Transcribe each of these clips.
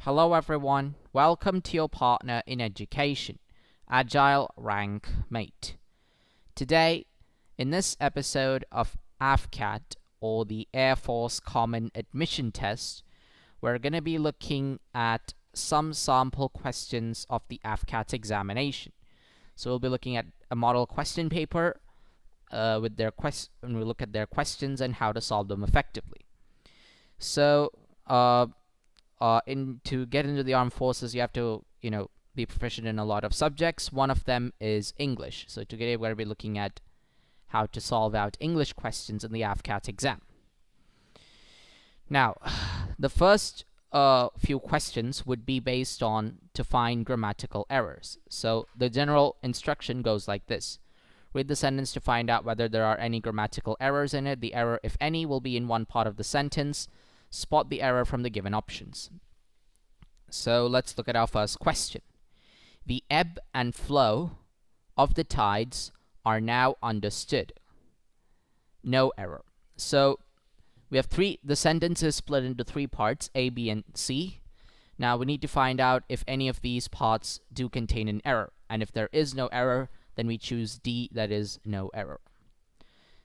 Hello everyone, welcome to your partner in education, Agile Rank Mate. Today, in this episode of AFCAT, or the Air Force Common Admission Test, we're going to be looking at some sample questions of the AFCAT examination. So we'll be looking at a model question paper with their and we'll look at their questions and how to solve them effectively. So, to get into the armed forces, you have to, be proficient in a lot of subjects. One of them is English. So today we're going to be looking at how to solve out English questions in the AFCAT exam. Now, the first few questions would be based on to find grammatical errors. So the general instruction goes like this. Read the sentence to find out whether there are any grammatical errors in it. The error, if any, will be in one part of the sentence. Spot the error from the given options. So let's look at our first question. The ebb and flow of the tides are now understood. No error. So we have the sentence is split into three parts, A, B, and C. Now we need to find out if any of these parts do contain an error. And if there is no error, then we choose D, that is no error.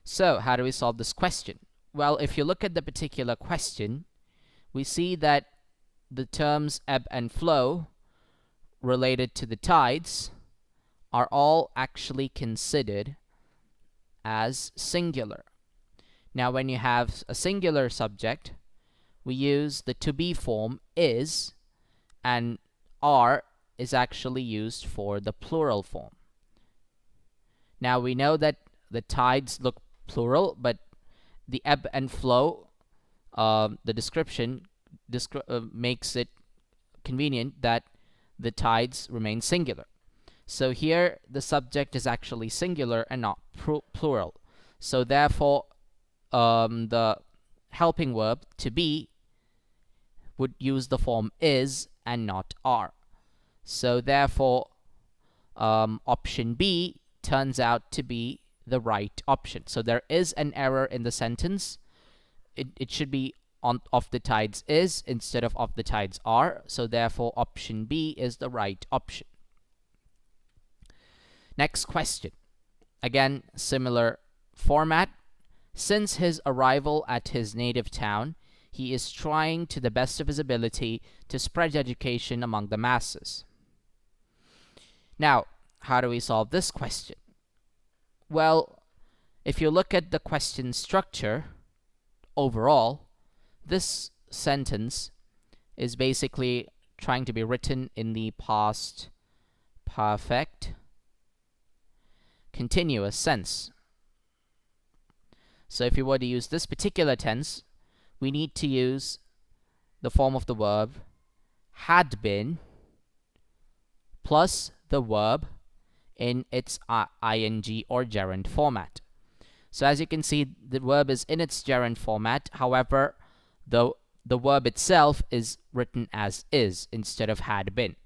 So how do we solve this question? Well, if you look at the particular question, we see that the terms ebb and flow related to the tides are all actually considered as singular. Now, when you have a singular subject, we use the to be form is, and are is actually used for the plural form. Now, we know that the tides look plural, but the ebb and flow, the description makes it convenient that the tides remain singular. So here, the subject is actually singular and not plural. So therefore, the helping verb to be would use the form is and not are. So therefore, option B turns out to be the right option. So there is an error in the sentence. It should be of the tides is instead of the tides are. So therefore, option B is the right option. Next question. Again, similar format. Since his arrival at his native town, he is trying to the best of his ability to spread education among the masses. Now, how do we solve this question? Well, if you look at the question structure overall, this sentence is basically trying to be written in the past perfect continuous sense. So if you were to use this particular tense, we need to use the form of the verb had been plus the verb in its ing or gerund format. So as you can see, the verb is in its gerund format. However, the verb itself is written as is instead of had been.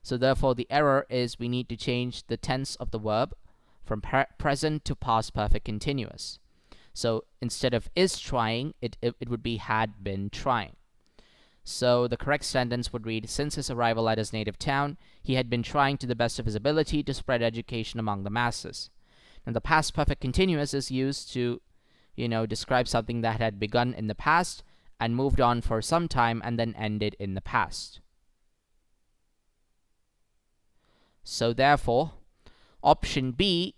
So therefore, the error is we need to change the tense of the verb from present to past perfect continuous. So instead of is trying, it would be had been trying. So the correct sentence would read, since his arrival at his native town, he had been trying to the best of his ability to spread education among the masses. And the past perfect continuous is used to, describe something that had begun in the past and moved on for some time and then ended in the past. So therefore, option B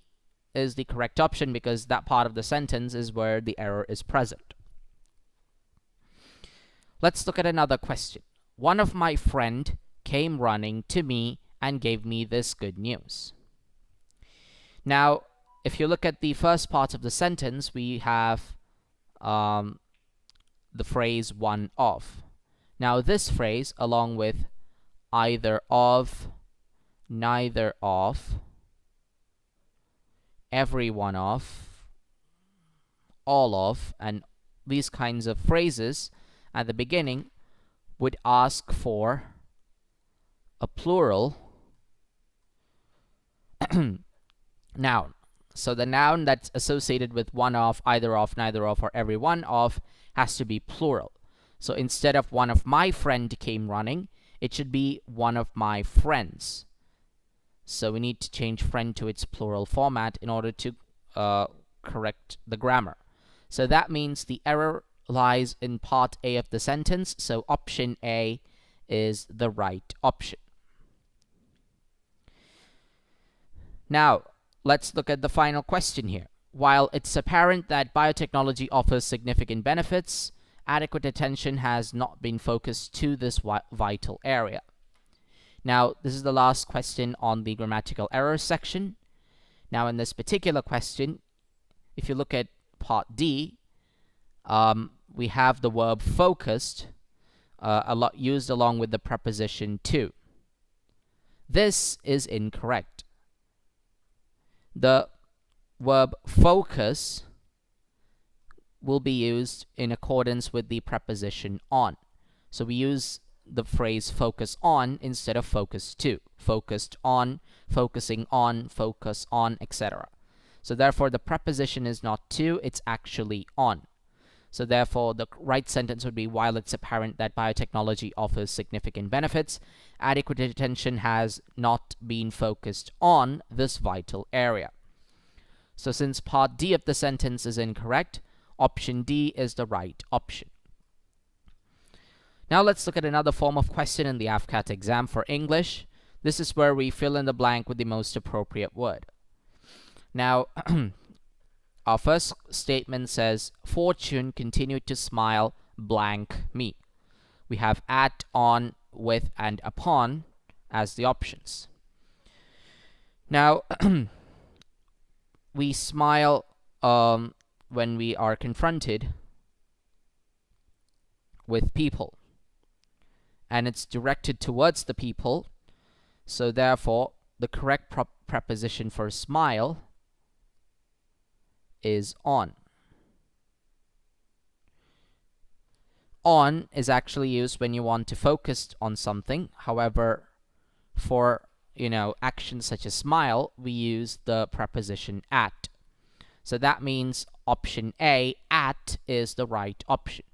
is the correct option because that part of the sentence is where the error is present. Let's look at another question. One of my friend came running to me and gave me this good news. Now, if you look at the first part of the sentence, we have the phrase one of. Now, this phrase, along with either of, neither of, every one of, all of, and these kinds of phrases at the beginning would ask for a plural noun. So the noun that's associated with one of, either of, neither of, or every one of has to be plural. So instead of one of my friend came running, It should be one of my friends. So we need to change friend to its plural format in order to correct the grammar. So that means the error lies in part A of the sentence, so option A is the right option. Now, let's look at the final question here. While it's apparent that biotechnology offers significant benefits, adequate attention has not been focused to this vital area. Now, this is the last question on the grammatical errors section. Now, in this particular question, if you look at part D, we have the verb focused used along with the preposition to. This is incorrect. The verb focus will be used in accordance with the preposition on. So we use the phrase focus on instead of focus to. Focused on, focusing on, focus on, etc. So therefore the preposition is not to, it's actually on. So therefore the right sentence would be, while it's apparent that biotechnology offers significant benefits, adequate attention has not been focused on this vital area. So since part D of the sentence is incorrect, option D is the right option. Now let's look at another form of question in the AFCAT exam for English. This is where we fill in the blank with the most appropriate word. Now, our first statement says, Fortune continued to smile blank me. We have at, on, with, and upon as the options. Now, we smile when we are confronted with people, and it's directed towards the people, so therefore the correct preposition for smile is on. On is actually used when you want to focus on something. However, for actions such as smile, we use the preposition at. So that means option A, at, is the right option.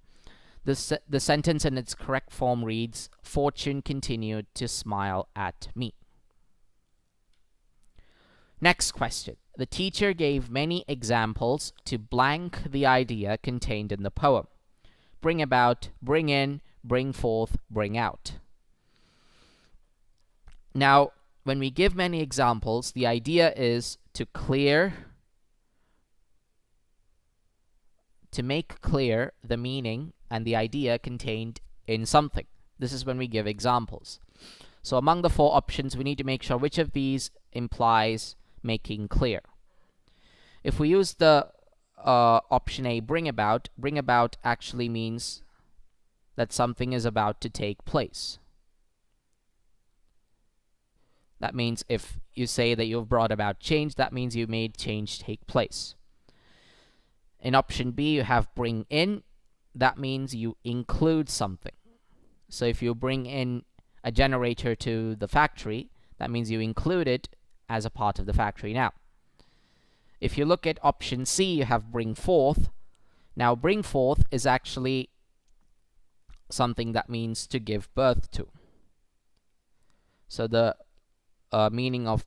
The sentence in its correct form reads, Fortune continued to smile at me. Next question. The teacher gave many examples to blank the idea contained in the poem. Bring about, bring in, bring forth, bring out. Now, when we give many examples, the idea is to make clear the meaning and the idea contained in something. This is when we give examples. So among the four options, we need to make sure which of these implies making clear. If we use the option A, bring about actually means that something is about to take place. That means if you say that you've brought about change, that means you made change take place. In option B, you have bring in. That means you include something. So if you bring in a generator to the factory, that means you include it as a part of the factory. Now, if you look at option C, you have bring forth. Now, bring forth is actually something that means to give birth to. So the meaning of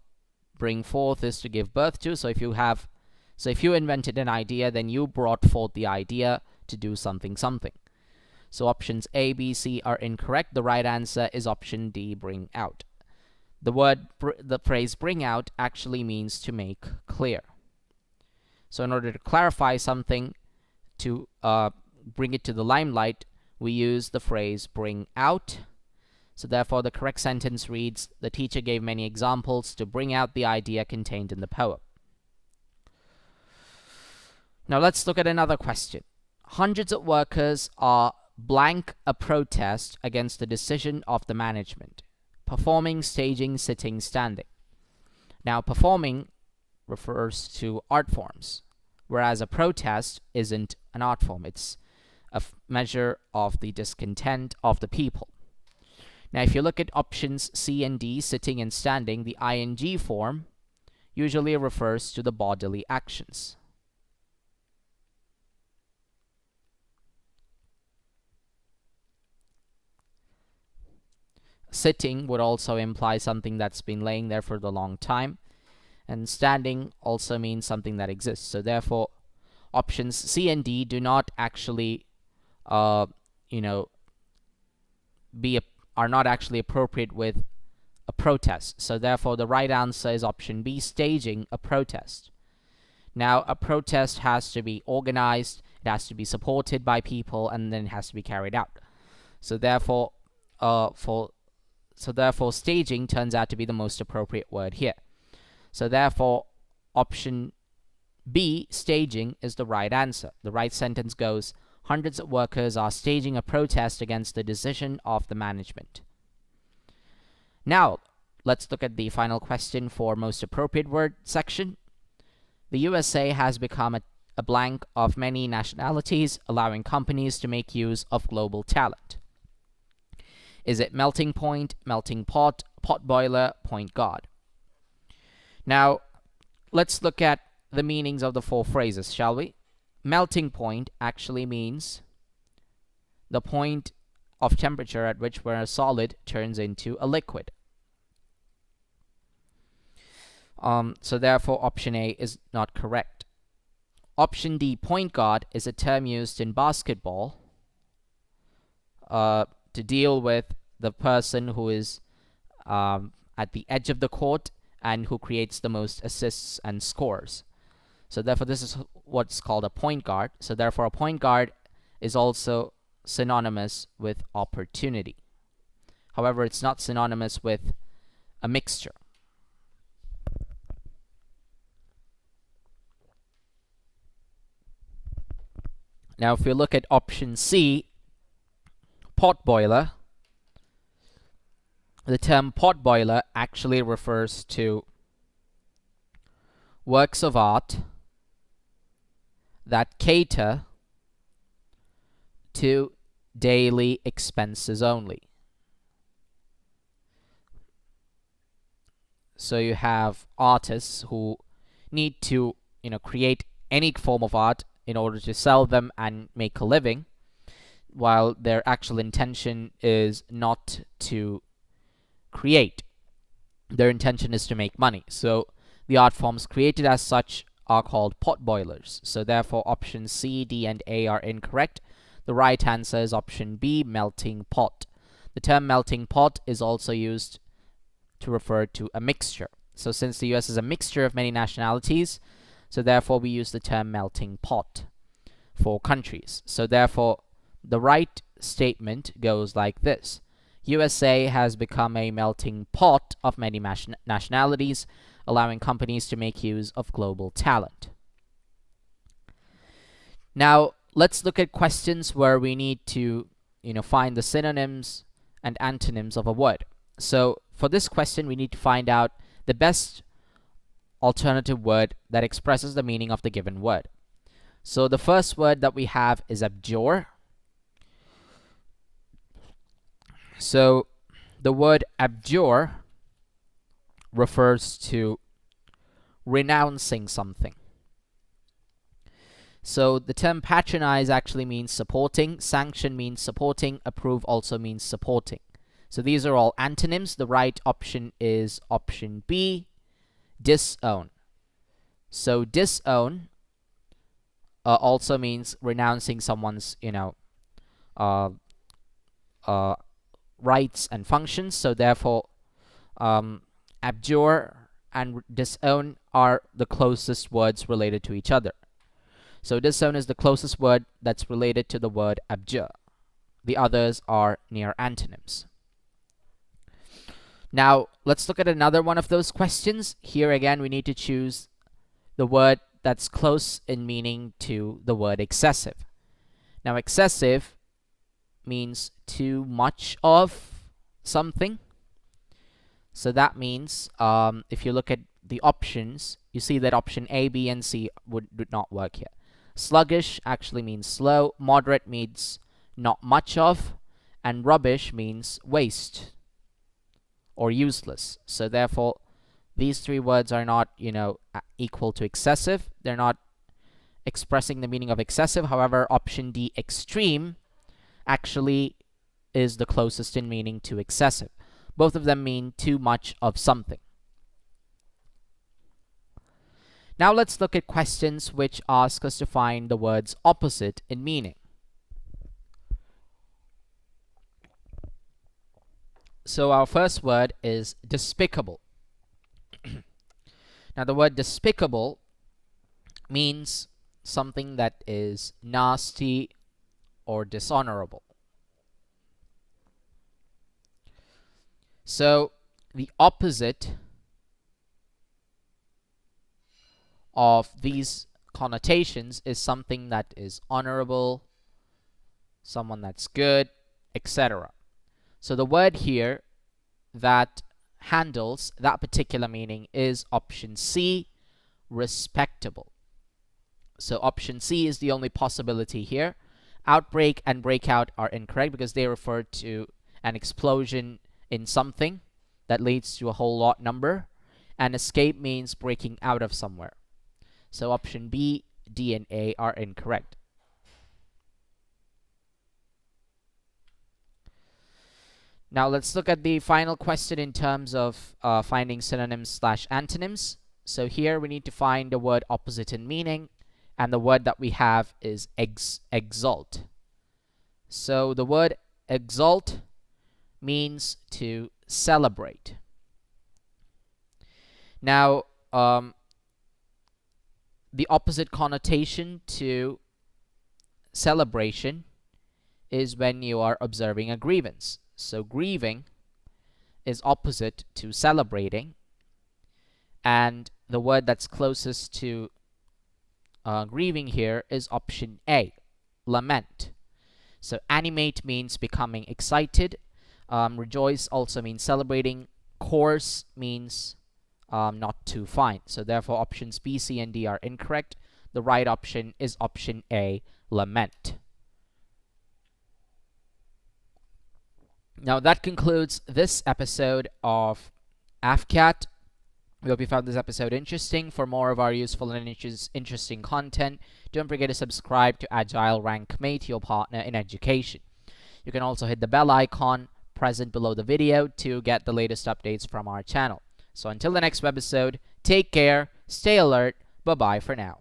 bring forth is to give birth to. So if you invented an idea, then you brought forth the idea to do something. So options A, B, C are incorrect. The right answer is option D, bring out. The phrase bring out actually means to make clear. So in order to clarify something, to bring it to the limelight, we use the phrase bring out. So therefore the correct sentence reads, the teacher gave many examples to bring out the idea contained in the poem. Now let's look at another question. Hundreds of workers are blank a protest against the decision of the management. Performing, staging, sitting, standing. Now performing refers to art forms, whereas a protest isn't an art form. It's a measure of the discontent of the people. Now if you look at options C and D, sitting and standing, the ing form usually refers to the bodily actions. sitting would also imply something that's been laying there for the long time, and standing also means something that exists. So therefore, options C and D do not actually, uh, you know, are not actually appropriate with a protest. So therefore, the right answer is option B, staging a protest. Now, a protest has to be organized, it has to be supported by people, and then it has to be carried out. So therefore, staging turns out to be the most appropriate word here. So therefore, option B, staging, is the right answer. The right sentence goes, hundreds of workers are staging a protest against the decision of the management. Now, let's look at the final question for most appropriate word section. The USA has become a blank of many nationalities, allowing companies to make use of global talent. Is it melting point, melting pot, pot boiler, point guard? Now, let's look at the meanings of the four phrases, shall we? Melting point actually means the point of temperature at which where a solid turns into a liquid. So therefore, option A is not correct. Option D, point guard, is a term used in basketball to deal with the person who is at the edge of the court and who creates the most assists and scores. So therefore, this is what's called a point guard. So therefore, a point guard is also synonymous with opportunity. However, it's not synonymous with a mixture. Now, if we look at option C, pot boiler, the term pot boiler actually refers to works of art that cater to daily expenses only. So you have artists who need to, create any form of art in order to sell them and make a living, while their actual intention is not to create. Their intention is to make money. So the art forms created as such are called pot boilers. So therefore, options C, D, and A are incorrect. The right answer is option B, melting pot. The term melting pot is also used to refer to a mixture. So since the US is a mixture of many nationalities, so therefore we use the term melting pot for countries. So therefore, the right statement goes like this. USA has become a melting pot of many nationalities, allowing companies to make use of global talent. Now, let's look at questions where we need to, find the synonyms and antonyms of a word. So for this question, we need to find out the best alternative word that expresses the meaning of the given word. So the first word that we have is abjure. So the word abjure refers to renouncing something. So the term patronize actually means supporting, sanction means supporting, approve also means supporting. So these are all antonyms. The right option is option B, disown. So disown also means renouncing someone's, rights and functions. So therefore, abjure and disown are the closest words related to each other. So disown is the closest word that's related to the word abjure. The others are near antonyms. Now, let's look at another one of those questions. Here again, we need to choose the word that's close in meaning to the word excessive. Now, excessive means too much of something. So that means if you look at the options, you see that option A, B, and C would not work here. Sluggish actually means slow, moderate means not much of, and rubbish means waste or useless. So therefore, these three words are not, equal to excessive. They're not expressing the meaning of excessive. However, option D, extreme, actually is the closest in meaning to excessive. both of them mean too much of something. Now let's look at questions which ask us to find the words opposite in meaning. So our first word is despicable. Now the word despicable means something that is nasty or dishonorable. So the opposite of these connotations is something that is honorable, someone that's good, etc. So the word here that handles that particular meaning is option C, respectable. So option C is the only possibility here. Outbreak and breakout are incorrect because they refer to an explosion in something that leads to a whole lot number, and escape means breaking out of somewhere. So option B, D, and A are incorrect. Now let's look at the final question in terms of finding synonyms / antonyms. So here we need to find the word opposite in meaning, and the word that we have is exalt. So the word exalt means to celebrate. Now, the opposite connotation to celebration is when you are observing a grievance. So grieving is opposite to celebrating, and the word that's closest to grieving here is option A, lament. So animate means becoming excited. Rejoice also means celebrating. Coarse means not too fine. So therefore options B, C, and D are incorrect. The right option is option A, lament. Now that concludes this episode of AFCAT. We hope you found this episode interesting. For more of our useful and interesting content, don't forget to subscribe to Agile Rankmate, your partner in education. You can also hit the bell icon present below the video to get the latest updates from our channel. So until the next webisode, take care, stay alert, bye-bye for now.